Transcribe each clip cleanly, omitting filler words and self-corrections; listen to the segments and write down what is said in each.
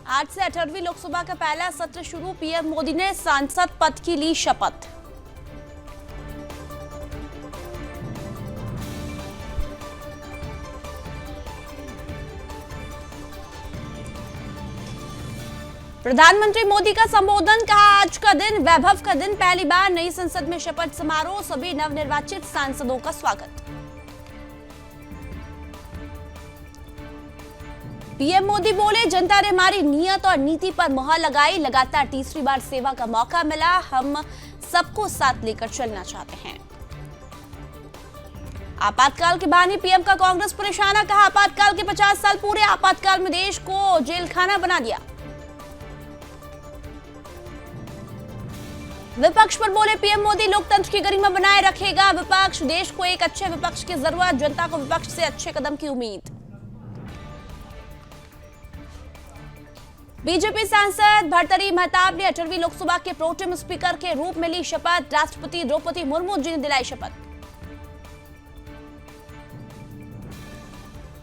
आज से 18वीं लोकसभा का पहला सत्र शुरू। पीएम मोदी ने सांसद पद की ली शपथ। प्रधानमंत्री मोदी का संबोधन, कहा आज का दिन वैभव का दिन, पहली बार नई संसद में शपथ समारोह, सभी नवनिर्वाचित सांसदों का स्वागत। पीएम मोदी बोले, जनता ने हमारी नियत और नीति पर मुहर लगाई, लगातार तीसरी बार सेवा का मौका मिला, हम सबको साथ लेकर चलना चाहते हैं। आपातकाल के बहाने पीएम का कांग्रेस पर निशाना, कहा आपातकाल के 50 साल पूरे, आपातकाल में देश को जेलखाना बना दिया। विपक्ष पर बोले पीएम मोदी, लोकतंत्र की गरिमा बनाए रखेगा विपक्ष, देश को एक अच्छे विपक्ष की जरूरत, जनता को विपक्ष से अच्छे कदम की उम्मीद। बीजेपी सांसद भर्तृहरि महताब ने 18वीं लोकसभा के प्रोटेम स्पीकर के रूप में ली शपथ, राष्ट्रपति द्रौपदी मुर्मू जी ने दिलाई शपथ।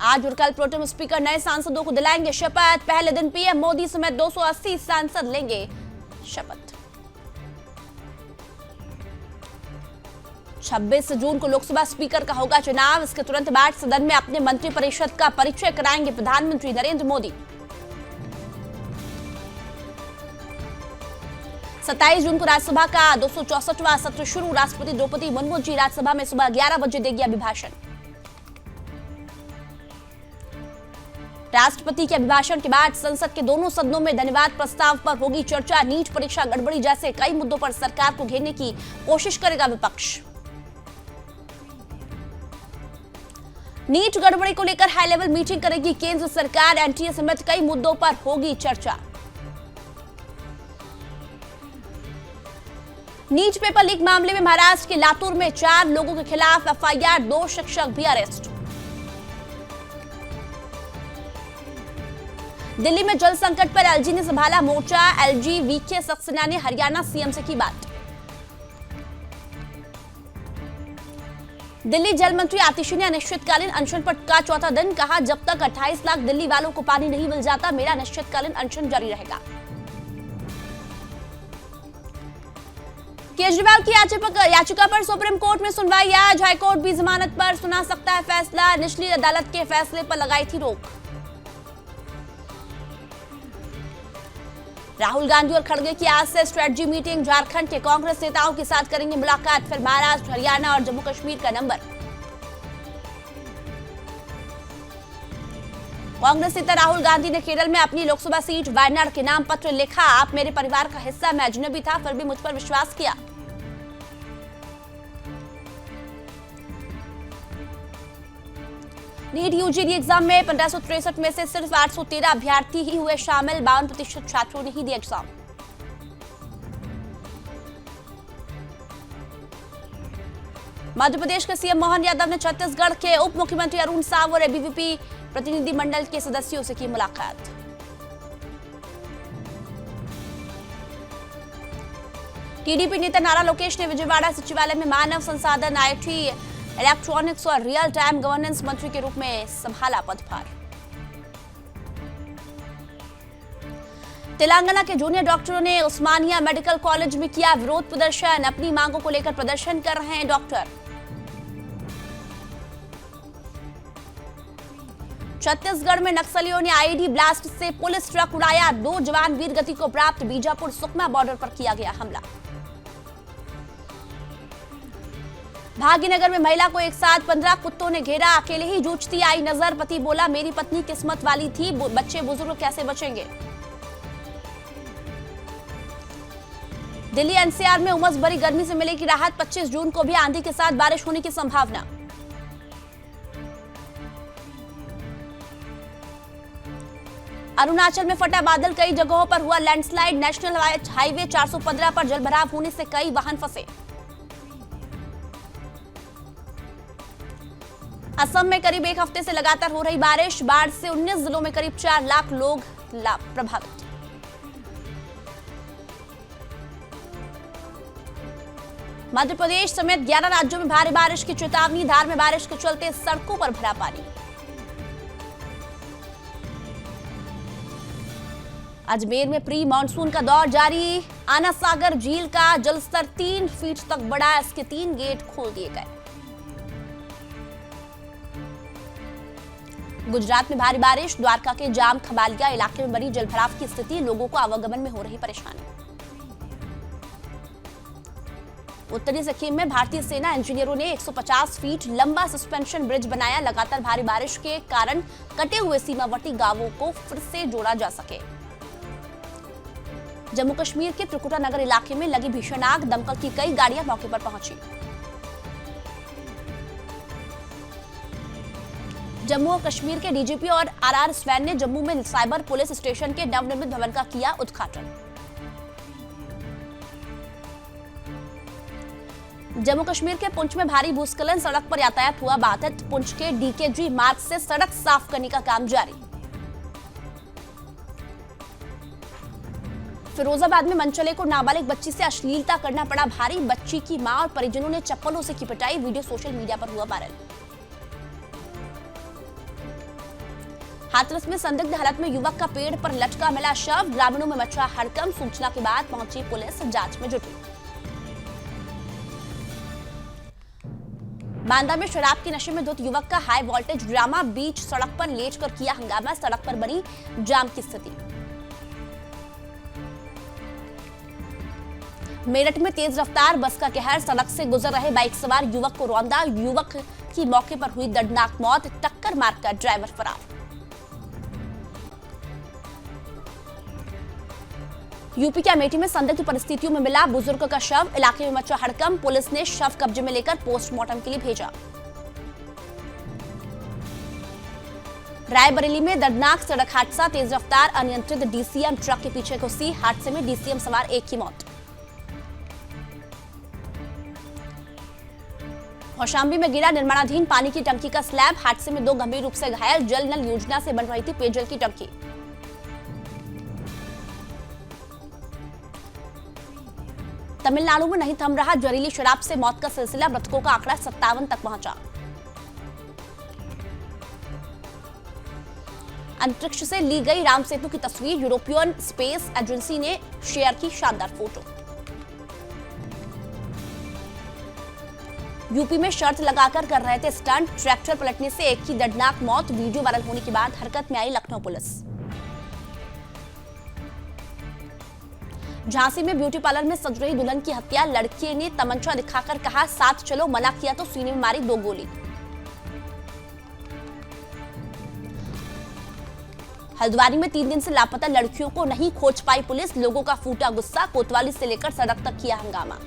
आज और कल प्रोटेम स्पीकर नए सांसदों को दिलाएंगे शपथ, पहले दिन पीएम मोदी समेत 280 सांसद लेंगे शपथ। 26 जून को लोकसभा स्पीकर का होगा चुनाव, इसके तुरंत बाद सदन में अपने मंत्रिपरिषद का परिचय कराएंगे प्रधानमंत्री नरेंद्र मोदी। 27 जून को राज्यसभा का 264वां सत्र शुरू, राष्ट्रपति द्रौपदी मुर्मू जी राज्यसभा में सुबह 11 बजे देगी अभिभाषण। राष्ट्रपति के अभिभाषण के बाद संसद के दोनों सदनों में धन्यवाद प्रस्ताव पर होगी चर्चा, नीट परीक्षा गड़बड़ी जैसे कई मुद्दों पर सरकार को घेरने की कोशिश करेगा विपक्ष। नीट गड़बड़ी को लेकर हाई लेवल मीटिंग करेगी केंद्र सरकार, एनटीए समेत कई मुद्दों पर होगी चर्चा। नीट पेपर लीक मामले में महाराष्ट्र के लातूर में 4 लोगों के खिलाफ एफआईआर, 2 शिक्षक भी अरेस्ट। दिल्ली में जल संकट पर एलजी ने संभाला मोर्चा, एलजी वीके सक्सेना ने हरियाणा सीएम से की बात। दिल्ली जल मंत्री आतिशी ने अनिश्चितकालीन अनशन पर का चौथा दिन, कहा जब तक 28 लाख दिल्ली वालों को पानी नहीं मिल जाता मेरा अनिश्चितकालीन अनशन जारी रहेगा। केजरीवाल की याचिका पर सुप्रीम कोर्ट में सुनवाई आज, हाईकोर्ट भी जमानत पर सुना सकता है फैसला, निचली अदालत के फैसले पर लगाई थी रोक। राहुल गांधी और खड़गे की आज से स्ट्रेटजी मीटिंग, झारखंड के कांग्रेस नेताओं के साथ करेंगे मुलाकात, फिर महाराष्ट्र, हरियाणा और जम्मू कश्मीर का नंबर। कांग्रेस नेता राहुल गांधी ने केरल में अपनी लोकसभा सीट वायनाड के नाम पत्र लिखा, आप मेरे परिवार का हिस्सा, मैं अजनबी था फिर भी मुझ पर विश्वास किया। नीट यूजी एग्जाम में 1563 में से सिर्फ 813 अभ्यर्थी ही हुए शामिल, 52% छात्रों ने ही दिया एग्जाम। मध्य प्रदेश के सीएम मोहन यादव ने छत्तीसगढ़ के उप मुख्यमंत्री अरुण साव और एबीवीपी प्रतिनिधिमंडल के सदस्यों से की मुलाकात। टीडीपी नेता नारा लोकेश ने विजयवाड़ा सचिवालय में मानव संसाधन, आईटी, इलेक्ट्रॉनिक्स और रियल टाइम गवर्नेंस मंत्री के रूप में संभाला पदभार। तेलंगाना के जूनियर डॉक्टरों ने उस्मानिया मेडिकल कॉलेज में किया विरोध प्रदर्शन, अपनी मांगों को लेकर प्रदर्शन कर रहे हैं डॉक्टर। छत्तीसगढ़ में नक्सलियों ने आईईडी ब्लास्ट से पुलिस ट्रक उड़ाया, 2 जवान वीर गति को प्राप्त, बीजापुर सुकमा बॉर्डर पर किया गया हमला। भाग्यनगर में महिला को एक साथ 15 कुत्तों ने घेरा, अकेले ही जूझती आई नजर, पति बोला मेरी पत्नी किस्मत वाली थी, बच्चे बुजुर्ग कैसे बचेंगे। दिल्ली एनसीआर में उमस भरी गर्मी से मिलेगी राहत, 25 जून को भी आंधी के साथ बारिश होने की संभावना। अरुणाचल में फटा बादल, कई जगहों पर हुआ लैंडस्लाइड, नेशनल हाईवे 415 पर जलभराव होने से कई वाहन फंसे। असम में करीब 1 हफ्ते से लगातार हो रही बारिश, बाढ़ से 19 जिलों में करीब 4 लाख लोग प्रभावित। मध्य प्रदेश समेत 11 राज्यों में भारी बारिश की चेतावनी, धार में बारिश के चलते सड़कों पर भरा पानी। अजमेर में प्री मानसून का दौर जारी। आना सागर झील का जलस्तर 3 फीट तक बढ़ा, इसके 3 गेट खोल दिए गए। गुजरात में भारी बारिश, द्वारका के जाम खबालिया इलाके में बनी जलभराव की स्थिति, लोगों को आवागमन में हो रही परेशानी। उत्तरी सिक्किम में भारतीय सेना इंजीनियरों ने 150 फीट लंबा सस्पेंशन ब्रिज बनाया। लगातार भारी बारिश के कारण कटे हुए सीमावर्ती गांवों को फिर से जोड़ा जा सके। जम्मू कश्मीर के त्रिकुटा नगर इलाके में लगी भीषण आग, दमकल की कई गाड़ियां मौके पर पहुंची। जम्मू और कश्मीर के डीजीपी और आरआर स्वैन ने जम्मू में साइबर पुलिस स्टेशन के नवनिर्मित भवन का किया उद्घाटन। जम्मू कश्मीर के पुंछ में भारी भूस्खलन, सड़क पर यातायात हुआ बाधित। पुंछ के डीकेजी मार्ग से सड़क साफ करने का काम जारी। फिरोजाबाद में मनचले को नाबालिग बच्ची से अश्लीलता करना पड़ा भारी। बच्ची की मां और परिजनों ने चप्पलों से की पिटाई, वीडियो सोशल मीडिया पर हुआ वायरल। हाथरस में संदिग्ध हालत में युवक का पेड़ पर लटका मिला शव, ग्रामीणों में मचा हड़कंप। सूचना के बाद पहुंची पुलिस, जांच में जुटी। बांदा में शराब के नशे में धुत युवक का हाई वोल्टेज ड्रामा, बीच सड़क पर लेटकर किया हंगामा, सड़क पर बनी जाम की स्थिति। मेरठ में तेज रफ्तार बस का कहर, सड़क से गुजर रहे बाइक सवार युवक को रौंदा, युवक की मौके पर हुई दर्दनाक मौत, टक्कर मारकर ड्राइवर फरार। यूपी के अमेठी में संदिग्ध परिस्थितियों में मिला बुजुर्ग का शव, इलाके में मचा हड़कंप। पुलिस ने शव कब्जे में लेकर पोस्टमार्टम के लिए भेजा। रायबरेली में दर्दनाक सड़क हादसा, तेज रफ्तार अनियंत्रित डीसीएम ट्रक के पीछे घुसी, हादसे में डीसीएम सवार एक की मौत। कौशाम्बी में गिरा निर्माणाधीन पानी की टंकी का स्लैब, हादसे में 2 गंभीर रूप से घायल। जल नल योजना से बन रही थी पेयजल की टंकी। तमिलनाडु में नहीं थम रहा जहरीली शराब से मौत का सिलसिला, मृतकों का आंकड़ा 57 तक पहुंचा। अंतरिक्ष से ली गई राम सेतु की तस्वीर, यूरोपियन स्पेस एजेंसी ने शेयर की शानदार फोटो। यूपी में शर्त लगाकर कर रहे थे स्टंट, ट्रैक्टर पलटने से एक की दर्दनाक मौत, वीडियो वायरल होने के बाद हरकत में आई लखनऊ पुलिस। झांसी में ब्यूटी पार्लर में सज रही दुल्हन की हत्या, लड़के ने तमंचा दिखाकर कहा साथ चलो, मना किया तो सीने में मारी 2 गोली। हल्द्वानी में 3 दिन से लापता लड़कियों को नहीं खोज पाई पुलिस, लोगों का फूटा गुस्सा, कोतवाली से लेकर सड़क तक किया हंगामा।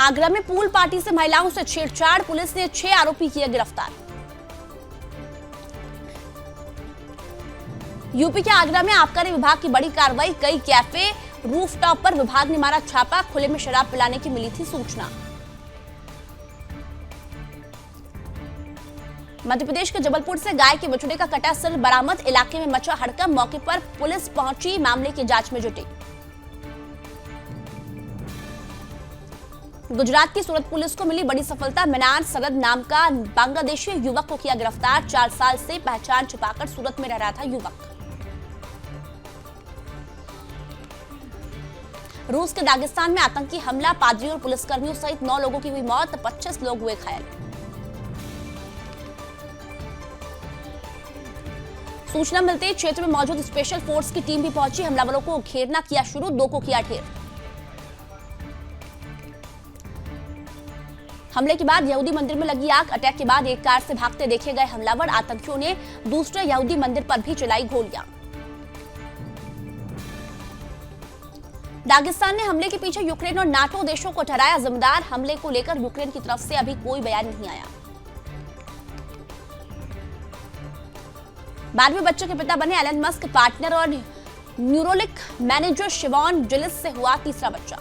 आगरा में पूल पार्टी से महिलाओं से छेड़छाड़, पुलिस ने 6 आरोपी किए गिरफ्तार। यूपी के आगरा में आबकारी विभाग की बड़ी कार्रवाई, कई कैफे रूफटॉप पर विभाग ने मारा छापा, खुले में शराब पिलाने की मिली थी सूचना। मध्य प्रदेश के जबलपुर से गाय के बछड़े का कटा सिर बरामद, इलाके में मचा हड़कंप, मौके पर पुलिस पहुंची, मामले की जांच में जुटी। गुजरात की सूरत पुलिस को मिली बड़ी सफलता, मिनार सरद नाम का बांग्लादेशी युवक को किया गिरफ्तार। 4 साल से पहचान छिपाकर सूरत में रह रहा था युवक। रूस के दागिस्तान में आतंकी हमला, पादरी और पुलिसकर्मियों सहित 9 लोगों की हुई मौत, 25 लोग हुए घायल। सूचना मिलते ही क्षेत्र में मौजूद स्पेशल फोर्स की टीम भी पहुंची, हमलावरों को घेरना किया शुरू, 2 को किया ढेर। हमले के बाद यहूदी मंदिर में लगी आग, अटैक के बाद एक कार से भागते देखे गए हमलावर, आतंकियों ने दूसरे यहूदी मंदिर पर भी चलाई गोलियां। दागिस्तान ने हमले के पीछे यूक्रेन और नाटो देशों को ठहराया जिम्मेदार, हमले को लेकर यूक्रेन की तरफ से अभी कोई बयान नहीं आया। 12वें बच्चे के पिता बने एलन मस्क, पार्टनर और न्यूरोलिंक मैनेजर शिवॉन जिलिस से हुआ तीसरा बच्चा।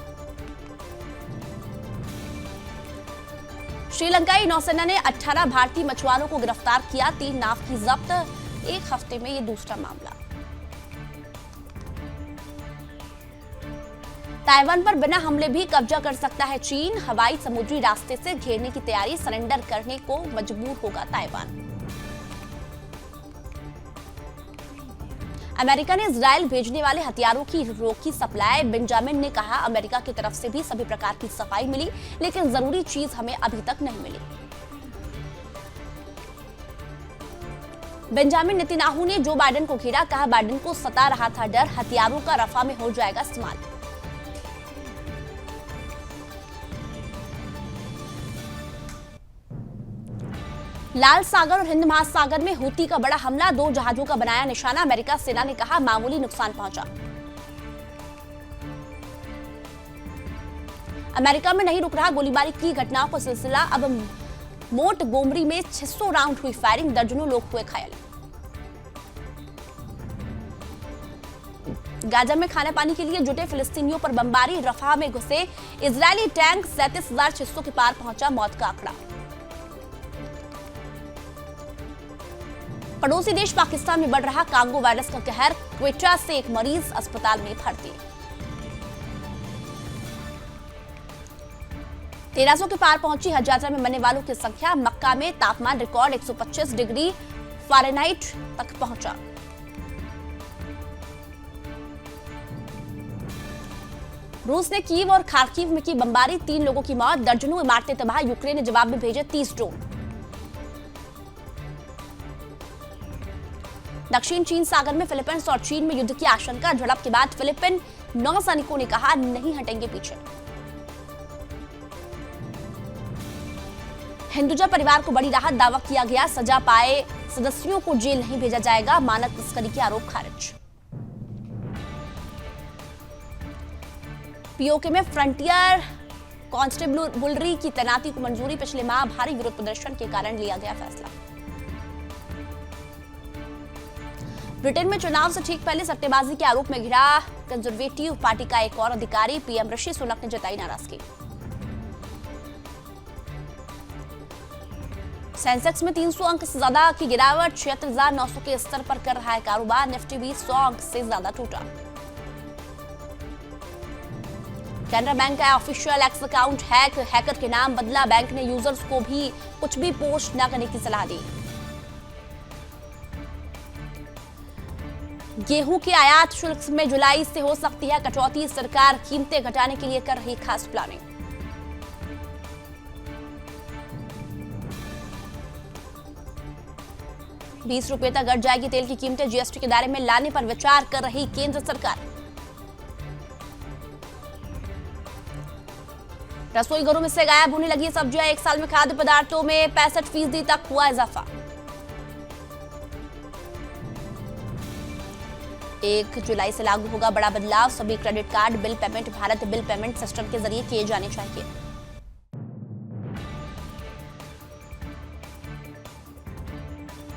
श्रीलंकाई नौसेना ने 18 भारतीय मछुआरों को गिरफ्तार किया, 3 नाव की जब्त, 1 हफ्ते में ये दूसरा मामला। ताइवान पर बिना हमले भी कब्जा कर सकता है चीन, हवाई समुद्री रास्ते से घेरने की तैयारी, सरेंडर करने को मजबूर होगा ताइवान। अमेरिका ने इजराइल भेजने वाले हथियारों की रोकी सप्लाई। बेंजामिन ने कहा, अमेरिका की तरफ से भी सभी प्रकार की सफाई मिली, लेकिन जरूरी चीज हमें अभी तक नहीं मिली। बेंजामिन नेतन्याहू ने जो बाइडेन को घेरा, कहा बाइडेन को सता रहा था डर, हथियारों का रफा में हो जाएगा इस्तेमाल। लाल सागर और हिंद महासागर में हूती का बड़ा हमला, 2 जहाजों का बनाया निशाना। अमेरिका सेना ने कहा मामूली नुकसान पहुंचा। अमेरिका में नहीं रुक रहा गोलीबारी की घटनाओं का सिलसिला, अब मोट गोमरी में 600 राउंड हुई फायरिंग, दर्जनों लोग हुए घायल। गाजा में खाने पानी के लिए जुटे फिलिस्तीनियों पर बमबारी, रफा में घुसे इजरायली टैंक, 37,600 के पार पहुंचा मौत का आंकड़ा। पड़ोसी देश पाकिस्तान में बढ़ रहा कांगो वायरस का कहर, क्वेटा से एक मरीज अस्पताल में भर्ती। 1300 के पार पहुंची हज यात्रा में मरने वालों की संख्या, मक्का में तापमान रिकॉर्ड 125 डिग्री फ़ारेनहाइट तक पहुंचा। रूस ने कीव और खार्किव में की बमबारी, 3 लोगों की मौत, दर्जनों इमारतें तबाह। यूक्रेन ने जवाब में भेजे 30 ड्रोन। दक्षिण चीन सागर में फिलीपींस और चीन में युद्ध की आशंका, झड़प के बाद फिलीपीन नौसैनिकों ने कहा नहीं हटेंगे पीछे। हिंदुजा परिवार को बड़ी राहत, दावा किया गया सजा पाए सदस्यों को जेल नहीं भेजा जाएगा, मानव तस्करी के आरोप खारिज। पीओके में फ्रंटियर कांस्टेबलरी की तैनाती को मंजूरी, पिछले माह भारी विरोध प्रदर्शन के कारण लिया गया फैसला। ब्रिटेन में चुनाव से ठीक पहले सट्टेबाजी के आरोप में घिरा कंजर्वेटिव पार्टी का एक और अधिकारी, पीएम ऋषि सुनक ने जताई नाराजगी। सेंसेक्स में 300 अंक से ज्यादा की गिरावट, 76,900 के स्तर पर कर रहा है कारोबार। निफ्टी भी 100 अंक से ज्यादा टूटा। कैनरा बैंक का ऑफिशियल एक्स अकाउंट हैकर के नाम बदला, बैंक ने यूजर्स को भी कुछ भी पोस्ट न करने की सलाह दी। गेहूं के आयात शुल्क में जुलाई से हो सकती है कटौती, सरकार कीमतें घटाने के लिए कर रही खास प्लानिंग। ₹20 तक घट जाएगी तेल की कीमतें, जीएसटी के दायरे में लाने पर विचार कर रही केंद्र सरकार। रसोई घरों में से गायब होने लगी सब्जियां, 1 साल में खाद्य पदार्थों में 65% तक हुआ इजाफा। 1 जुलाई से लागू होगा बड़ा बदलाव, सभी credit card bill payment Bharat bill payment system के जरिए किए जाने चाहिए।